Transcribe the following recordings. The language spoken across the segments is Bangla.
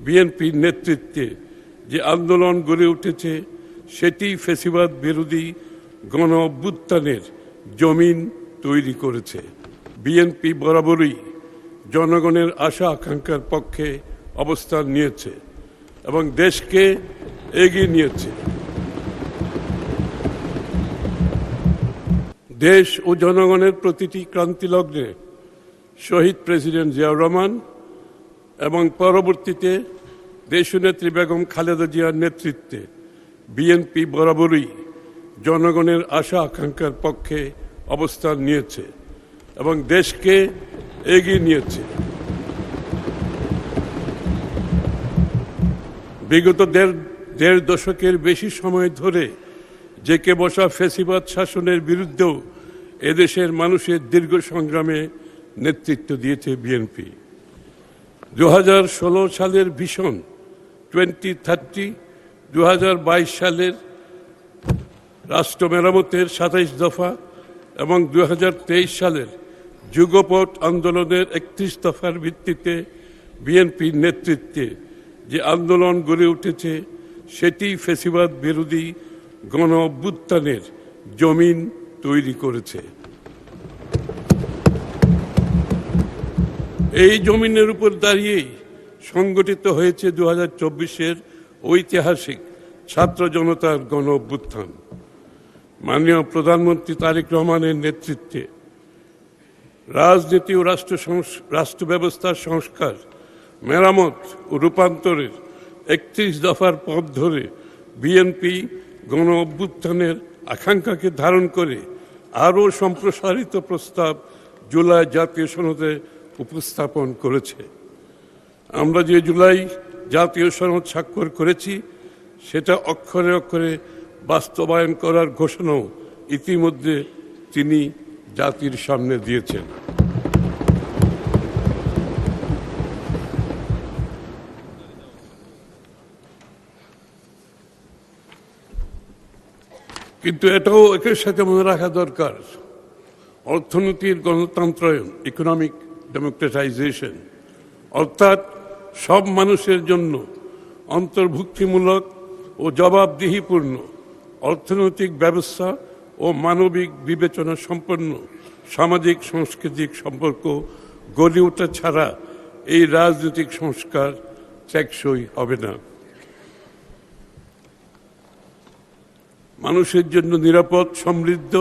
বিএনপির নেতৃত্বে যে আন্দোলন গড়ে উঠেছে সেটি ফ্যাসিবাদ বিরোধী গণ অভ্যুত্থানের জমিন তৈরি করেছে। বিএনপি বরাবরই জনগণের আশা আকাঙ্ক্ষার পক্ষে অবস্থান নিয়েছে এবং দেশকে এগিয়ে নিয়েছে। দেশ ও জনগণের প্রতিটি ক্রান্তিলগ্নে শহীদ প্রেসিডেন্ট জিয়াউর রহমান এবং পরবর্তীতে দেশনেত্রী বেগম খালেদা জিয়ার নেতৃত্বে বিএনপি বরাবরই জনগণের আশা আকাঙ্ক্ষার পক্ষে অবস্থান নিয়েছে এবং দেশকে এগিয়ে নিয়েছে। বিগত দেড় দশকের বেশি সময় ধরে জেঁকে বসা ফ্যাসিবাদ শাসনের বিরুদ্ধেও এদেশের মানুষের দীর্ঘ সংগ্রামে নেতৃত্ব দিয়েছে বিএনপি। 2016 সালের ভিশন 2030, 2022 সালের রাষ্ট্র মেরামতের 27 দফা এবং 2023 সালের যুগপৎ আন্দোলনের 31 দফার ভিত্তিতে বিএনপির নেতৃত্বে যে আন্দোলন গড়ে উঠেছে সেটি ফ্যাসিবাদ বিরোধী গণ অভ্যুত্থানের জমিন তৈরি করেছে। এই জমিনের উপর দাঁড়িয়েই সংগঠিত হয়েছে 2024-এর ঐতিহাসিক ছাত্র জনতার গণ অভ্যুত্থান। মাননীয় প্রধানমন্ত্রী তারেক রহমানের নেতৃত্বে রাজনীতি ও রাষ্ট্র ব্যবস্থার সংস্কার, মেরামত ও রূপান্তরের 31 দফার পথ ধরে বিএনপি গণ অভ্যুত্থানের আকাঙ্ক্ষাকে ধারণ করে আরও সম্প্রসারিত প্রস্তাব জুলাই জাতীয় সনদে উপস্থাপন করেছে। আমরা যে জুলাই জাতীয় সনদ স্বাক্ষর করেছি সেটা অক্ষরে অক্ষরে বাস্তবায়ন করার ঘোষণাও ইতিমধ্যে তিনি জাতির সামনে দিয়েছেন। কিন্তু এটাও একের সাথে মনে রাখা দরকার, অর্থনীতির গণতন্ত্রায়ন, ইকোনমিক ডেমোক্রেটাইজেশন, অর্থাৎ সব মানুষের জন্য অন্তর্ভুক্তিমূলক ও জবাবদিহিপূর্ণ অর্থনৈতিক ব্যবস্থা ও মানবিক বিবেচনা সম্পন্ন সামাজিক সাংস্কৃতিক সম্পর্ক গড়ে ওঠা ছাড়া এই রাজনৈতিক সংস্কার টেকসই হবে না। মানুষের জন্য নিরাপদ, সমৃদ্ধ,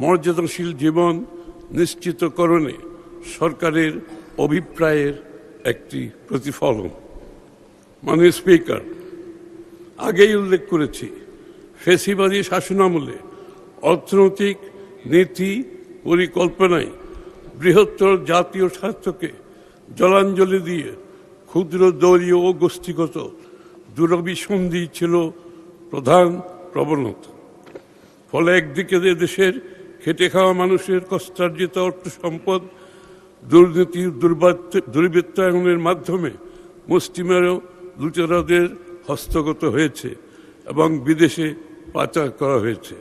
মর্যাদাশীল জীবন নিশ্চিতকরণে সরকারের অভিপ্রায়ের একটি প্রতিফলন। মাননীয় স্পিকার, আগেই উল্লেখ করেছি, ফ্যাসিবাদী শাসনামলে অর্থনৈতিক নীতি পরিকল্পনায় বৃহত্তর জাতীয় স্বার্থকে জলাঞ্জলি দিয়ে ক্ষুদ্র দলীয় ও গোষ্ঠীগত দুরভিসন্ধি ছিল প্রধান প্রবণতা। ফলে একদিকে দেশের খেটে খাওয়া মানুষের কষ্টার্জিত অর্থ সম্পদ দুর্নীতি দুর্বৃত্তায়নের মাধ্যমে মুষ্টিমেয় লুটেরাদের হস্তগত হয়েছে এবং বিদেশে পাচার করা হয়েছে।